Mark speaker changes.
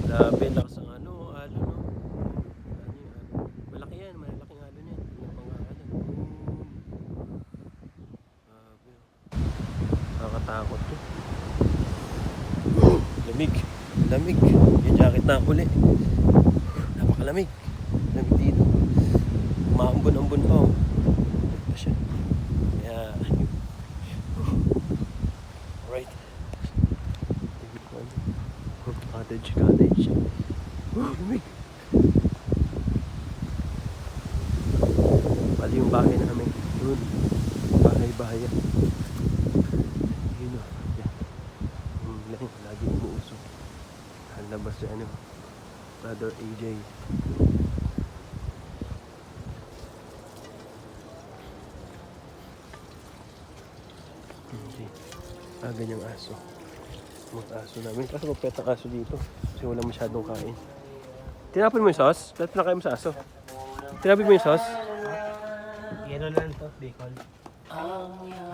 Speaker 1: Grabe, lakas ang ano, alon, no? Malaki yan, malaking alon yan. Yung pangalan. Grabe. Nakakatakot to. Lamig. Lamig. Yung jacket na uli. Napakalamig. Lamig dito. Umaambon-ambon pa, oh. Ito siya. Kaya, right. Cottage. Lamig. Pali yung bahay namin. Yun. Bahay. Yun, oh. Yan. Lagi umuuso. Labas siya, ano. Brother AJ. Ganyang aso. Mga aso namin. Kaso magpet ang aso dito. Kasi wala masyadong kain. Tinapon mo yung sauce? Ba't pinakain mo sa aso? Tinapon mo yung sauce?
Speaker 2: Yan lang to, bacon.